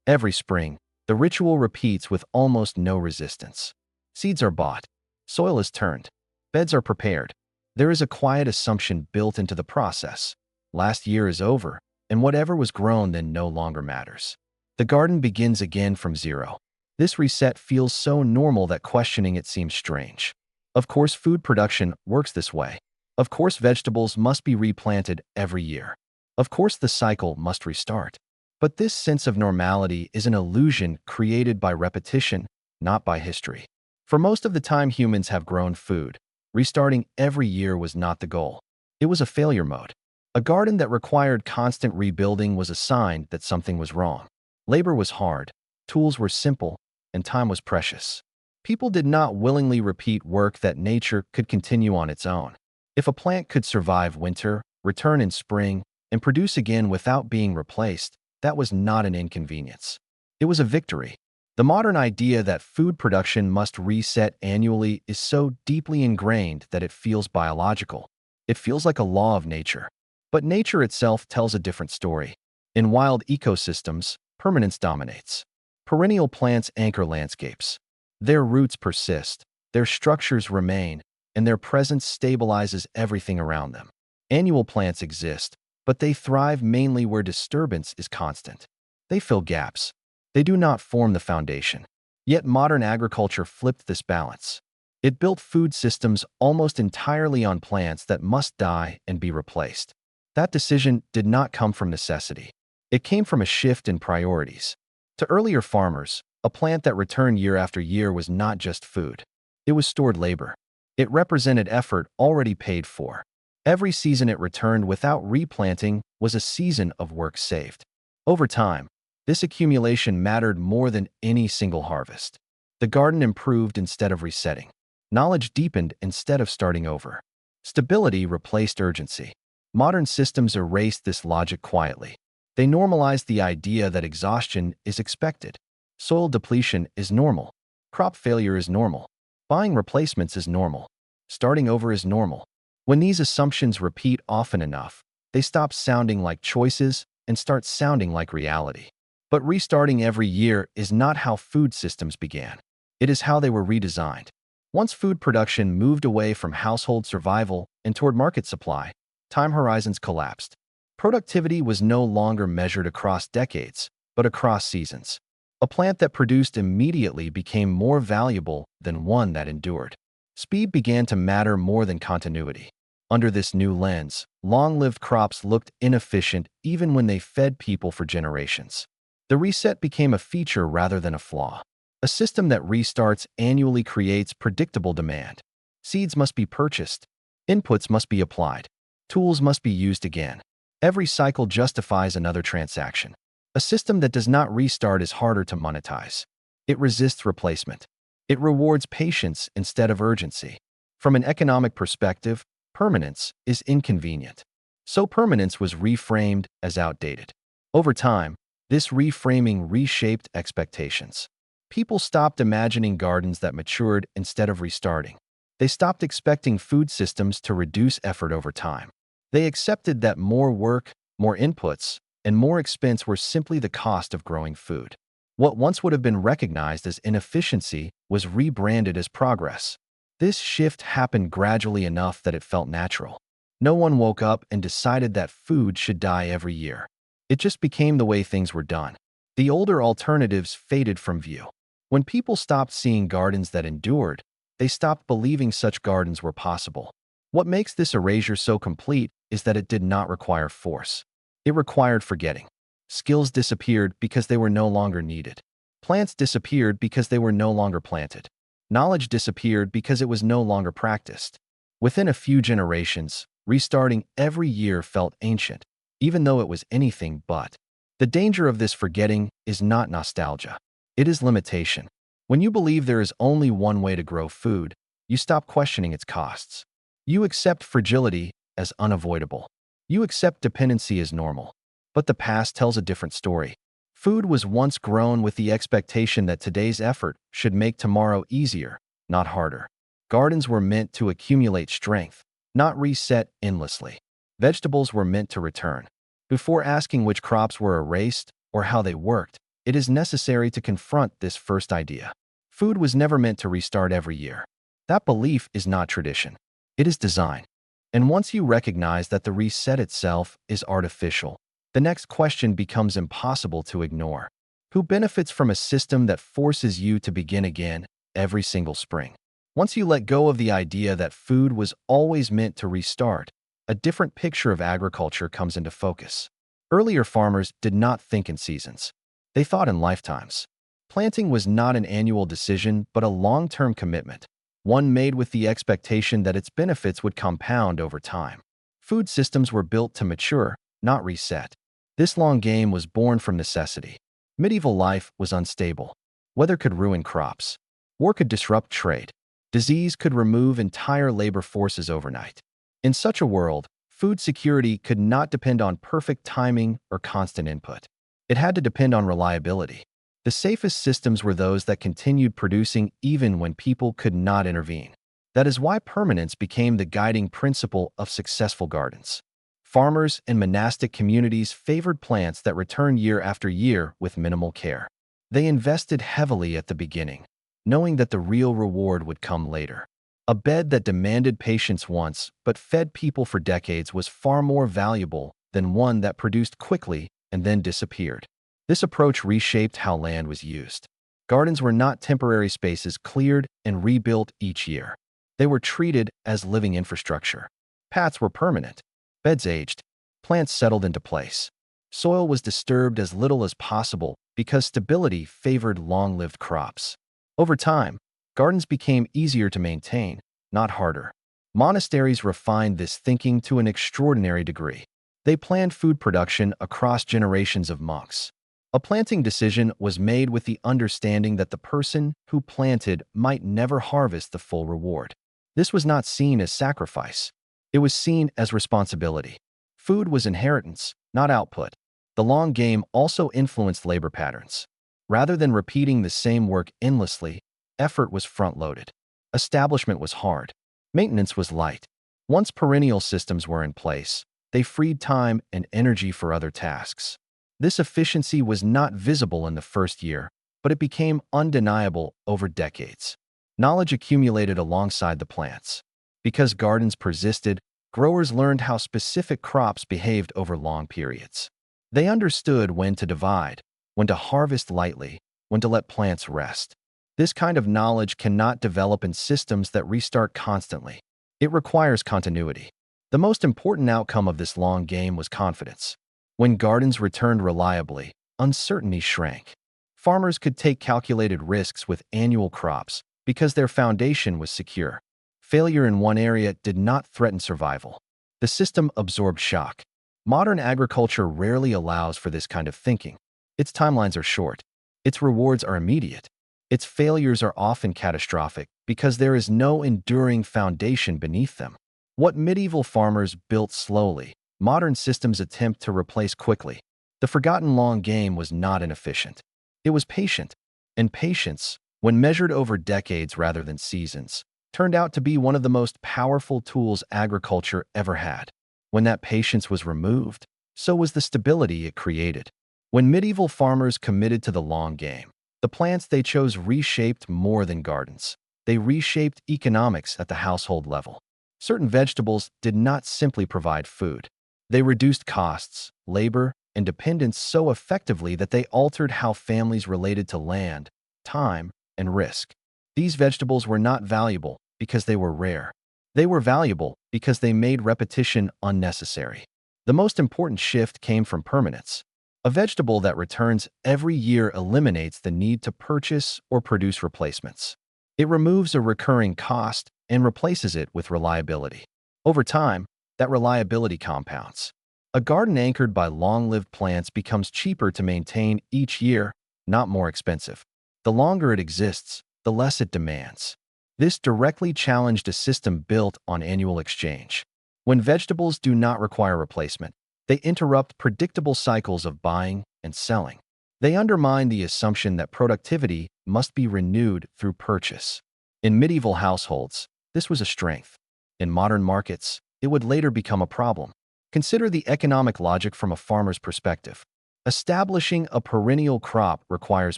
Every spring, the ritual repeats with almost no resistance. Seeds are bought, soil is turned, beds are prepared. There is a quiet assumption built into the process. Last year is over, and whatever was grown then no longer matters. The garden begins again from zero. This reset feels so normal that questioning it seems strange. Of course, food production works this way. Of course, vegetables must be replanted every year. Of course, the cycle must restart. But this sense of normality is an illusion created by repetition, not by history. For most of the time humans have grown food, restarting every year was not the goal. It was a failure mode. A garden that required constant rebuilding was a sign that something was wrong. Labor was hard, tools were simple, and time was precious. People did not willingly repeat work that nature could continue on its own. If a plant could survive winter, return in spring, and produce again without being replaced, that was not an inconvenience. It was a victory. The modern idea that food production must reset annually is so deeply ingrained that it feels biological. It feels like a law of nature. But nature itself tells a different story. In wild ecosystems, permanence dominates. Perennial plants anchor landscapes. Their roots persist, their structures remain, and their presence stabilizes everything around them. Annual plants exist, but they thrive mainly where disturbance is constant. They fill gaps. They do not form the foundation. Yet modern agriculture flipped this balance. It built food systems almost entirely on plants that must die and be replaced. That decision did not come from necessity. It came from a shift in priorities. To earlier farmers, a plant that returned year after year was not just food. It was stored labor. It represented effort already paid for. Every season it returned without replanting was a season of work saved. Over time, this accumulation mattered more than any single harvest. The garden improved instead of resetting. Knowledge deepened instead of starting over. Stability replaced urgency. Modern systems erased this logic quietly. They normalized the idea that exhaustion is expected. Soil depletion is normal. Crop failure is normal. Buying replacements is normal. Starting over is normal. When these assumptions repeat often enough, they stop sounding like choices and start sounding like reality. But restarting every year is not how food systems began. It is how they were redesigned. Once food production moved away from household survival and toward market supply, time horizons collapsed. Productivity was no longer measured across decades, but across seasons. A plant that produced immediately became more valuable than one that endured. Speed began to matter more than continuity. Under this new lens, long-lived crops looked inefficient even when they fed people for generations. The reset became a feature rather than a flaw. A system that restarts annually creates predictable demand. Seeds must be purchased. Inputs must be applied. Tools must be used again. Every cycle justifies another transaction. A system that does not restart is harder to monetize. It resists replacement. It rewards patience instead of urgency. From an economic perspective, permanence is inconvenient. So permanence was reframed as outdated. Over time, this reframing reshaped expectations. People stopped imagining gardens that matured instead of restarting. They stopped expecting food systems to reduce effort over time. They accepted that more work, more inputs, and more expense were simply the cost of growing food. What once would have been recognized as inefficiency was rebranded as progress. This shift happened gradually enough that it felt natural. No one woke up and decided that food should die every year. It just became the way things were done. The older alternatives faded from view. When people stopped seeing gardens that endured, they stopped believing such gardens were possible. What makes this erasure so complete is that it did not require force. It required forgetting. Skills disappeared because they were no longer needed. Plants disappeared because they were no longer planted. Knowledge disappeared because it was no longer practiced. Within a few generations, restarting every year felt ancient, even though it was anything but. The danger of this forgetting is not nostalgia. It is limitation. When you believe there is only one way to grow food, you stop questioning its costs. You accept fragility as unavoidable. You accept dependency as normal. But the past tells a different story. Food was once grown with the expectation that today's effort should make tomorrow easier, not harder. Gardens were meant to accumulate strength, not reset endlessly. Vegetables were meant to return. Before asking which crops were erased or how they worked, it is necessary to confront this first idea. Food was never meant to restart every year. That belief is not tradition. It is design. And once you recognize that the reset itself is artificial, the next question becomes impossible to ignore. Who benefits from a system that forces you to begin again every single spring? Once you let go of the idea that food was always meant to restart, a different picture of agriculture comes into focus. Earlier farmers did not think in seasons. They thought in lifetimes. Planting was not an annual decision, but a long-term commitment, one made with the expectation that its benefits would compound over time. Food systems were built to mature, not reset. This long game was born from necessity. Medieval life was unstable. Weather could ruin crops. War could disrupt trade. Disease could remove entire labor forces overnight. In such a world, food security could not depend on perfect timing or constant input. It had to depend on reliability. The safest systems were those that continued producing even when people could not intervene. That is why permanence became the guiding principle of successful gardens. Farmers and monastic communities favored plants that returned year after year with minimal care. They invested heavily at the beginning, knowing that the real reward would come later. A bed that demanded patience once but fed people for decades was far more valuable than one that produced quickly and then disappeared. This approach reshaped how land was used. Gardens were not temporary spaces cleared and rebuilt each year. They were treated as living infrastructure. Paths were permanent. Beds aged. Plants settled into place. Soil was disturbed as little as possible because stability favored long-lived crops. Over time, gardens became easier to maintain, not harder. Monasteries refined this thinking to an extraordinary degree. They planned food production across generations of monks. A planting decision was made with the understanding that the person who planted might never harvest the full reward. This was not seen as sacrifice. It was seen as responsibility. Food was inheritance, not output. The long game also influenced labor patterns. Rather than repeating the same work endlessly, effort was front-loaded. Establishment was hard. Maintenance was light. Once perennial systems were in place, they freed time and energy for other tasks. This efficiency was not visible in the first year, but it became undeniable over decades. Knowledge accumulated alongside the plants. Because gardens persisted, growers learned how specific crops behaved over long periods. They understood when to divide, when to harvest lightly, when to let plants rest. This kind of knowledge cannot develop in systems that restart constantly. It requires continuity. The most important outcome of this long game was confidence. When gardens returned reliably, uncertainty shrank. Farmers could take calculated risks with annual crops because their foundation was secure. Failure in one area did not threaten survival. The system absorbed shock. Modern agriculture rarely allows for this kind of thinking. Its timelines are short. Its rewards are immediate. Its failures are often catastrophic because there is no enduring foundation beneath them. What medieval farmers built slowly, modern systems attempt to replace quickly. The forgotten long game was not inefficient. It was patient. And patience, when measured over decades rather than seasons, turned out to be one of the most powerful tools agriculture ever had. When that patience was removed, so was the stability it created. When medieval farmers committed to the long game, the plants they chose reshaped more than gardens. They reshaped economics at the household level. Certain vegetables did not simply provide food. They reduced costs, labor, and dependence so effectively that they altered how families related to land, time, and risk. These vegetables were not valuable because they were rare. They were valuable because they made repetition unnecessary. The most important shift came from permanence. A vegetable that returns every year eliminates the need to purchase or produce replacements. It removes a recurring cost and replaces it with reliability. Over time, that reliability compounds. A garden anchored by long-lived plants becomes cheaper to maintain each year, not more expensive. The longer it exists, the less it demands. This directly challenged a system built on annual exchange. When vegetables do not require replacement, they interrupt predictable cycles of buying and selling. They undermine the assumption that productivity must be renewed through purchase. In medieval households, this was a strength. In modern markets, it would later become a problem. Consider the economic logic from a farmer's perspective. Establishing a perennial crop requires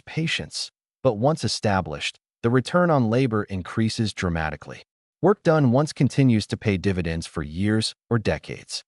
patience, but once established, the return on labor increases dramatically. Work done once continues to pay dividends for years or decades.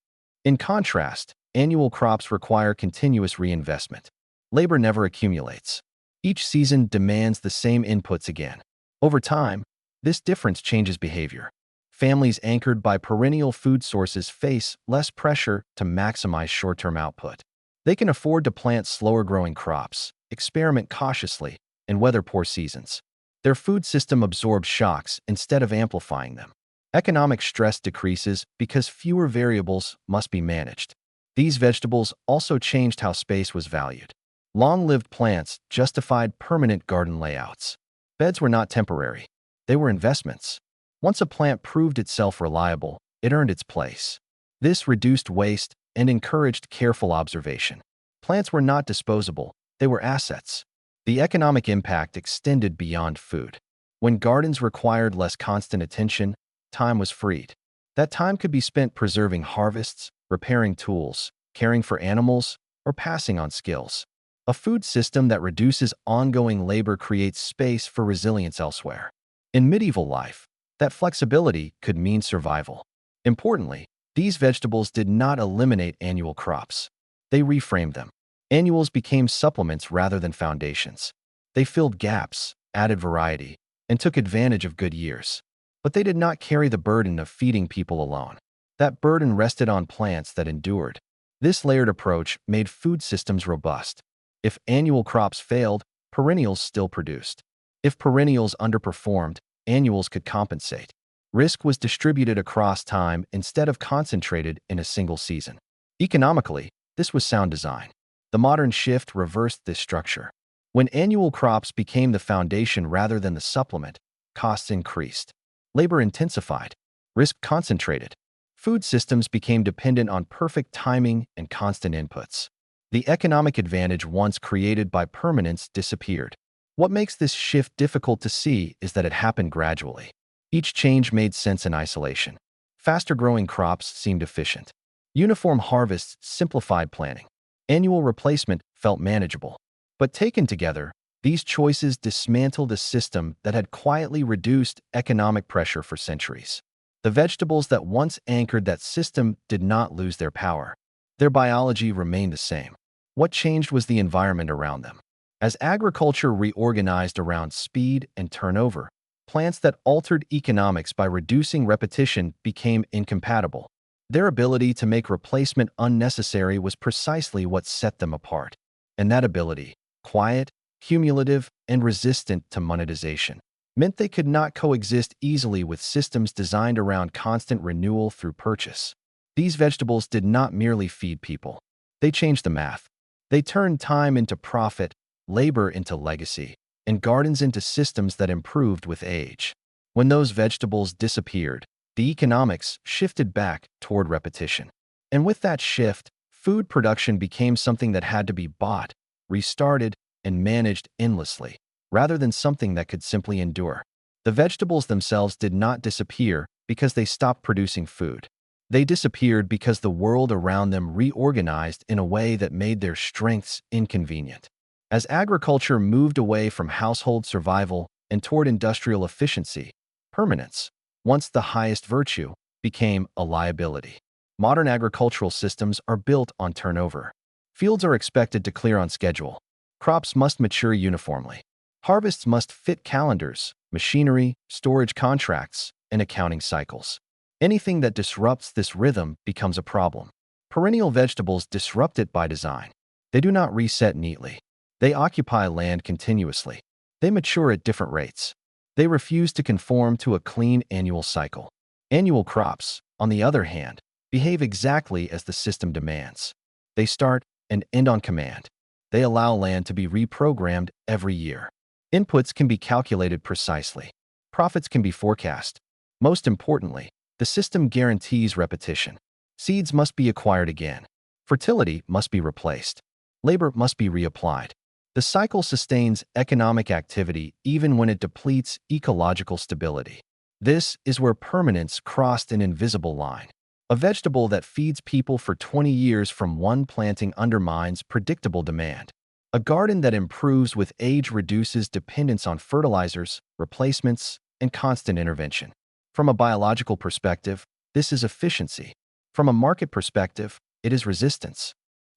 In contrast, annual crops require continuous reinvestment. Labor never accumulates. Each season demands the same inputs again. Over time, this difference changes behavior. Families anchored by perennial food sources face less pressure to maximize short-term output. They can afford to plant slower-growing crops, experiment cautiously, and weather poor seasons. Their food system absorbs shocks instead of amplifying them. Economic stress decreases because fewer variables must be managed. These vegetables also changed how space was valued. Long-lived plants justified permanent garden layouts. Beds were not temporary. They were investments. Once a plant proved itself reliable, it earned its place. This reduced waste and encouraged careful observation. Plants were not disposable, they were assets. The economic impact extended beyond food. When gardens required less constant attention, time was freed. That time could be spent preserving harvests, repairing tools, caring for animals, or passing on skills. A food system that reduces ongoing labor creates space for resilience elsewhere. In medieval life, that flexibility could mean survival. Importantly, these vegetables did not eliminate annual crops. They reframed them. Annuals became supplements rather than foundations. They filled gaps, added variety, and took advantage of good years. But they did not carry the burden of feeding people alone. That burden rested on plants that endured. This layered approach made food systems robust. If annual crops failed, perennials still produced. If perennials underperformed, annuals could compensate. Risk was distributed across time instead of concentrated in a single season. Economically, this was sound design. The modern shift reversed this structure. When annual crops became the foundation rather than the supplement, costs increased. Labor intensified. Risk concentrated. Food systems became dependent on perfect timing and constant inputs. The economic advantage once created by permanence disappeared. What makes this shift difficult to see is that it happened gradually. Each change made sense in isolation. Faster-growing crops seemed efficient. Uniform harvests simplified planning. Annual replacement felt manageable. But taken together, these choices dismantled a system that had quietly reduced economic pressure for centuries. The vegetables that once anchored that system did not lose their power. Their biology remained the same. What changed was the environment around them. As agriculture reorganized around speed and turnover, plants that altered economics by reducing repetition became incompatible. Their ability to make replacement unnecessary was precisely what set them apart. And that ability, quiet, cumulative, and resistant to monetization, meant they could not coexist easily with systems designed around constant renewal through purchase. These vegetables did not merely feed people. They changed the math. They turned time into profit, labor into legacy, and gardens into systems that improved with age. When those vegetables disappeared, the economics shifted back toward repetition. And with that shift, food production became something that had to be bought, restarted, and managed endlessly, rather than something that could simply endure. The vegetables themselves did not disappear because they stopped producing food. They disappeared because the world around them reorganized in a way that made their strengths inconvenient. As agriculture moved away from household survival and toward industrial efficiency, permanence, once the highest virtue, became a liability. Modern agricultural systems are built on turnover. Fields are expected to clear on schedule. Crops must mature uniformly. Harvests must fit calendars, machinery, storage contracts, and accounting cycles. Anything that disrupts this rhythm becomes a problem. Perennial vegetables disrupt it by design. They do not reset neatly. They occupy land continuously. They mature at different rates. They refuse to conform to a clean annual cycle. Annual crops, on the other hand, behave exactly as the system demands. They start and end on command. They allow land to be reprogrammed every year. Inputs can be calculated precisely. Profits can be forecast. Most importantly, the system guarantees repetition. Seeds must be acquired again. Fertility must be replaced. Labor must be reapplied. The cycle sustains economic activity even when it depletes ecological stability. This is where permanence crossed an invisible line. A vegetable that feeds people for 20 years from one planting undermines predictable demand. A garden that improves with age reduces dependence on fertilizers, replacements, and constant intervention. From a biological perspective, this is efficiency. From a market perspective, it is resistance.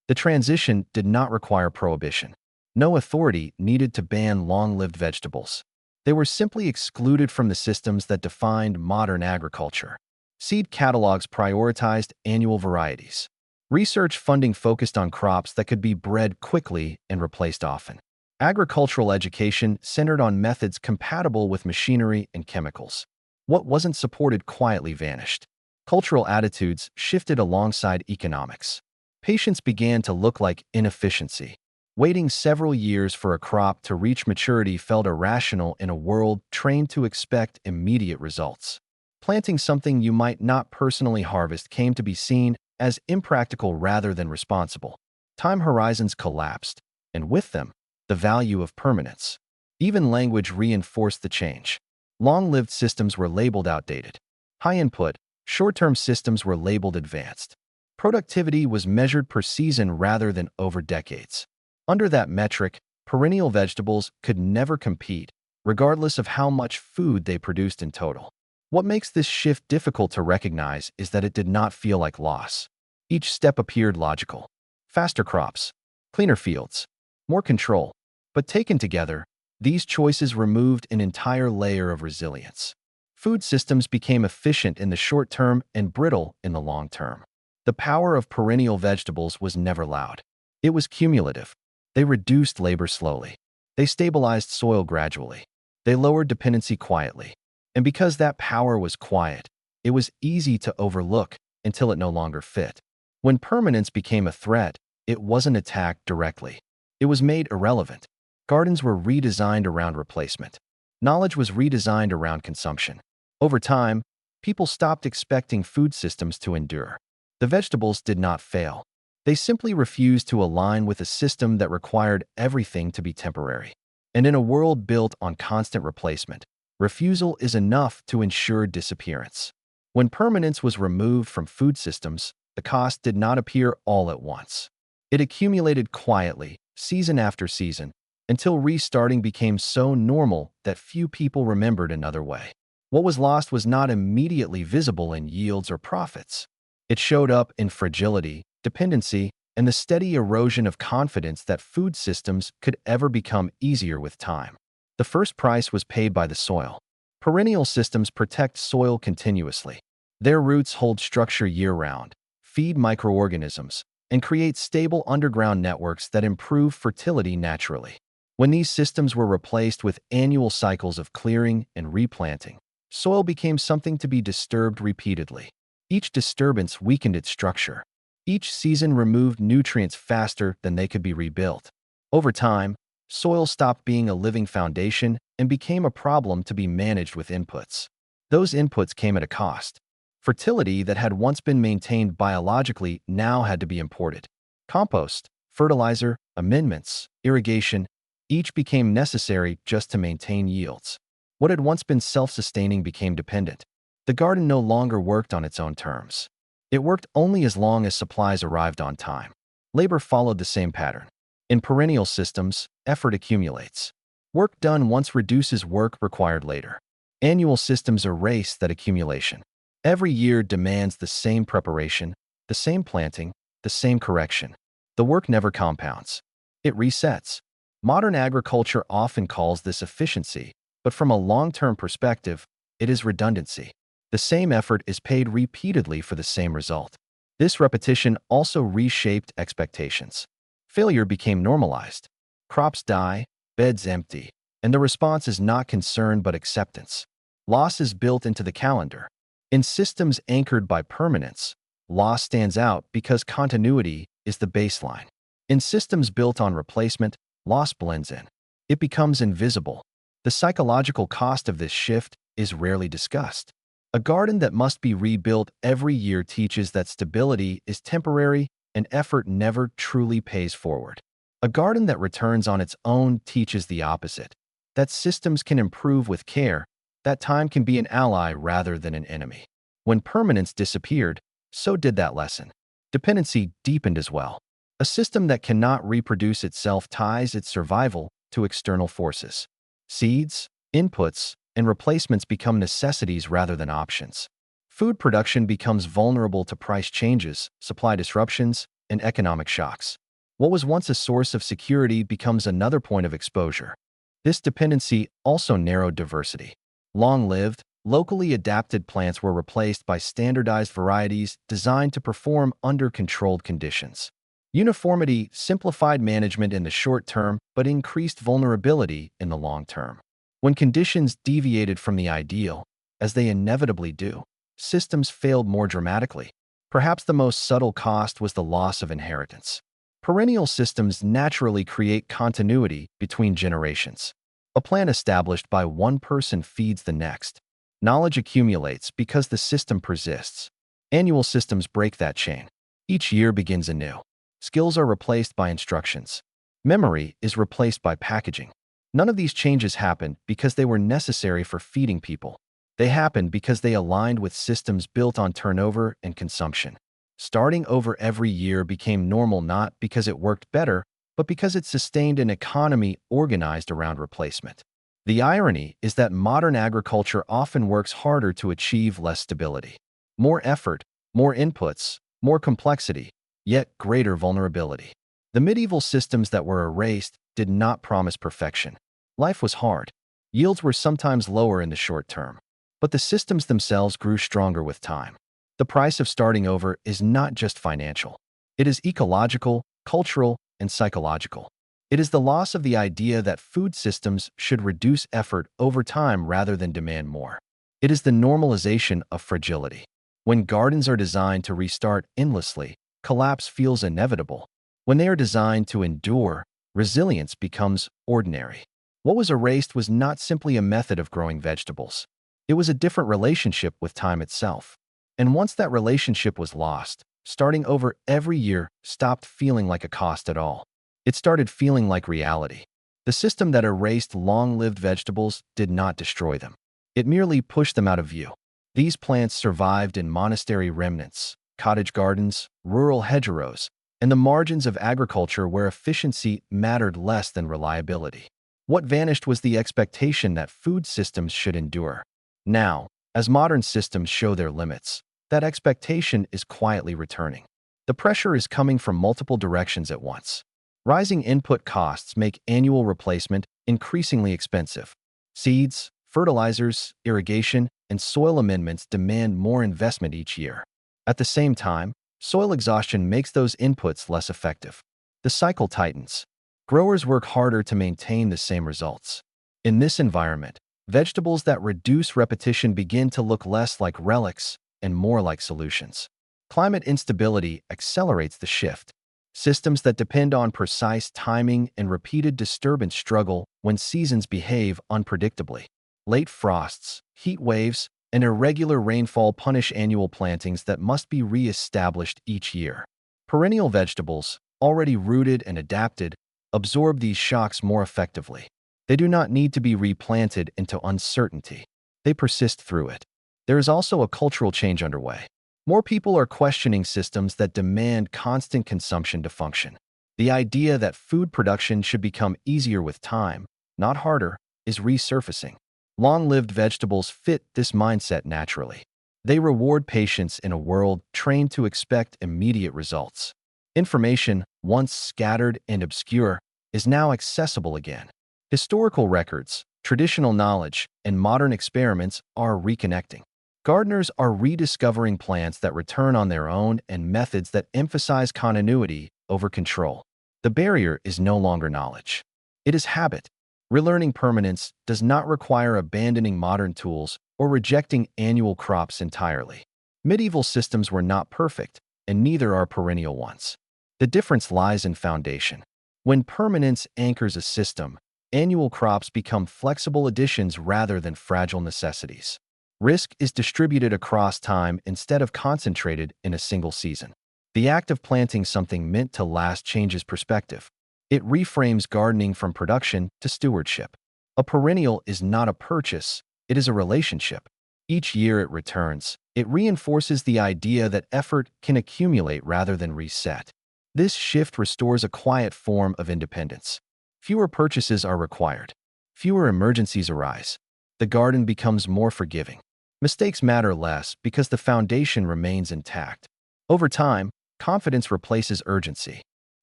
The transition did not require prohibition. No authority needed to ban long-lived vegetables. They were simply excluded from the systems that defined modern agriculture. Seed catalogs prioritized annual varieties. Research funding focused on crops that could be bred quickly and replaced often. Agricultural education centered on methods compatible with machinery and chemicals. What wasn't supported quietly vanished. Cultural attitudes shifted alongside economics. Patience began to look like inefficiency. Waiting several years for a crop to reach maturity felt irrational in a world trained to expect immediate results. Planting something you might not personally harvest came to be seen as impractical rather than responsible. Time horizons collapsed, and with them, the value of permanence. Even language reinforced the change. Long-lived systems were labeled outdated. High-input, short-term systems were labeled advanced. Productivity was measured per season rather than over decades. Under that metric, perennial vegetables could never compete, regardless of how much food they produced in total. What makes this shift difficult to recognize is that it did not feel like loss. Each step appeared logical. Faster crops, cleaner fields, more control. But taken together, these choices removed an entire layer of resilience. Food systems became efficient in the short term and brittle in the long term. The power of perennial vegetables was never loud. It was cumulative. They reduced labor slowly. They stabilized soil gradually. They lowered dependency quietly. And because that power was quiet, it was easy to overlook until it no longer fit. When permanence became a threat, it wasn't attacked directly. It was made irrelevant. Gardens were redesigned around replacement. Knowledge was redesigned around consumption. Over time, people stopped expecting food systems to endure. The vegetables did not fail. They simply refused to align with a system that required everything to be temporary. And in a world built on constant replacement, refusal is enough to ensure disappearance. When permanence was removed from food systems, the cost did not appear all at once. It accumulated quietly, season after season, until restarting became so normal that few people remembered another way. What was lost was not immediately visible in yields or profits. It showed up in fragility, dependency, and the steady erosion of confidence that food systems could ever become easier with time. The first price was paid by the soil. Perennial systems protect soil continuously. Their roots hold structure year-round, feed microorganisms, and create stable underground networks that improve fertility naturally. When these systems were replaced with annual cycles of clearing and replanting, soil became something to be disturbed repeatedly. Each disturbance weakened its structure. Each season removed nutrients faster than they could be rebuilt. Over time, soil stopped being a living foundation and became a problem to be managed with inputs. Those inputs came at a cost. Fertility that had once been maintained biologically now had to be imported. Compost, fertilizer, amendments, irrigation, each became necessary just to maintain yields. What had once been self-sustaining became dependent. The garden no longer worked on its own terms. It worked only as long as supplies arrived on time. Labor followed the same pattern. In perennial systems, effort accumulates. Work done once reduces work required later. Annual systems erase that accumulation. Every year demands the same preparation, the same planting, the same correction. The work never compounds. It resets. Modern agriculture often calls this efficiency, but from a long-term perspective, it is redundancy. The same effort is paid repeatedly for the same result. This repetition also reshaped expectations. Failure became normalized. Crops die, beds empty, and the response is not concern but acceptance. Loss is built into the calendar. In systems anchored by permanence, loss stands out because continuity is the baseline. In systems built on replacement, loss blends in. It becomes invisible. The psychological cost of this shift is rarely discussed. A garden that must be rebuilt every year teaches that stability is temporary and effort never truly pays forward. A garden that returns on its own teaches the opposite, that systems can improve with care, that time can be an ally rather than an enemy. When permanence disappeared, so did that lesson. Dependency deepened as well. A system that cannot reproduce itself ties its survival to external forces. Seeds, inputs, and replacements become necessities rather than options. Food production becomes vulnerable to price changes, supply disruptions, and economic shocks. What was once a source of security becomes another point of exposure. This dependency also narrowed diversity. Long-lived, locally adapted plants were replaced by standardized varieties designed to perform under controlled conditions. Uniformity simplified management in the short term but increased vulnerability in the long term. When conditions deviated from the ideal, as they inevitably do, systems failed more dramatically. Perhaps the most subtle cost was the loss of inheritance. Perennial systems naturally create continuity between generations. A plan established by one person feeds the next. Knowledge accumulates because the system persists. Annual systems break that chain. Each year begins anew. Skills are replaced by instructions. Memory is replaced by packaging. None of these changes happened because they were necessary for feeding people. They happened because they aligned with systems built on turnover and consumption. Starting over every year became normal not because it worked better, but because it sustained an economy organized around replacement. The irony is that modern agriculture often works harder to achieve less stability. More effort, more inputs, more complexity, yet greater vulnerability. The medieval systems that were erased did not promise perfection. Life was hard. Yields were sometimes lower in the short term. But the systems themselves grew stronger with time. The price of starting over is not just financial. It is ecological, cultural, and psychological. It is the loss of the idea that food systems should reduce effort over time rather than demand more. It is the normalization of fragility. When gardens are designed to restart endlessly, collapse feels inevitable. When they are designed to endure, resilience becomes ordinary. What was erased was not simply a method of growing vegetables. It was a different relationship with time itself. And once that relationship was lost, starting over every year stopped feeling like a cost at all. It started feeling like reality. The system that erased long-lived vegetables did not destroy them. It merely pushed them out of view. These plants survived in monastery remnants, cottage gardens, rural hedgerows, and the margins of agriculture where efficiency mattered less than reliability. What vanished was the expectation that food systems should endure. Now, as modern systems show their limits, that expectation is quietly returning. The pressure is coming from multiple directions at once. Rising input costs make annual replacement increasingly expensive. Seeds, fertilizers, irrigation, and soil amendments demand more investment each year. At the same time, soil exhaustion makes those inputs less effective. The cycle tightens. Growers work harder to maintain the same results. In this environment, vegetables that reduce repetition begin to look less like relics and more like solutions. Climate instability accelerates the shift. Systems that depend on precise timing and repeated disturbance struggle when seasons behave unpredictably. Late frosts, heat waves, and irregular rainfall punish annual plantings that must be re-established each year. Perennial vegetables, already rooted and adapted, absorb these shocks more effectively. They do not need to be replanted into uncertainty. They persist through it. There is also a cultural change underway. More people are questioning systems that demand constant consumption to function. The idea that food production should become easier with time, not harder, is resurfacing. Long-lived vegetables fit this mindset naturally. They reward patience in a world trained to expect immediate results. Information, once scattered and obscure, is now accessible again. Historical records, traditional knowledge, and modern experiments are reconnecting. Gardeners are rediscovering plants that return on their own and methods that emphasize continuity over control. The barrier is no longer knowledge. It is habit. Relearning permanence does not require abandoning modern tools or rejecting annual crops entirely. Medieval systems were not perfect, and neither are perennial ones. The difference lies in foundation. When permanence anchors a system, annual crops become flexible additions rather than fragile necessities. Risk is distributed across time instead of concentrated in a single season. The act of planting something meant to last changes perspective. It reframes gardening from production to stewardship. A perennial is not a purchase, it is a relationship. Each year it returns, It reinforces the idea that effort can accumulate rather than reset. This shift restores a quiet form of independence. Fewer purchases are required. Fewer emergencies arise. The garden becomes more forgiving. Mistakes matter less because the foundation remains intact. Over time, confidence replaces urgency.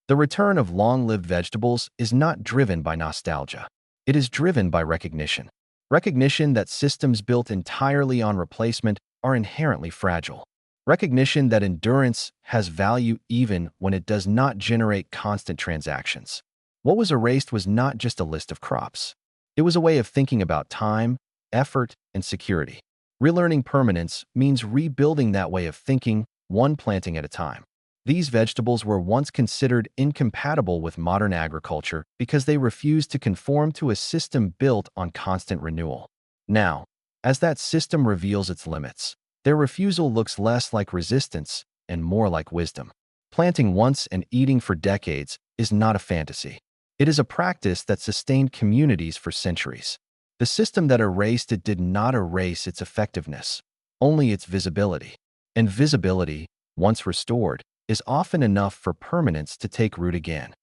The return of long-lived vegetables is not driven by nostalgia. It is driven by recognition. Recognition that systems built entirely on replacement are inherently fragile. Recognition that endurance has value even when it does not generate constant transactions. What was erased was not just a list of crops. It was a way of thinking about time, effort, and security. Relearning permanence means rebuilding that way of thinking, one planting at a time. These vegetables were once considered incompatible with modern agriculture because they refused to conform to a system built on constant renewal. Now, as that system reveals its limits, their refusal looks less like resistance and more like wisdom. Planting once and eating for decades is not a fantasy. It is a practice that sustained communities for centuries. The system that erased it did not erase its effectiveness, only its visibility. And visibility, once restored, is often enough for permanence to take root again.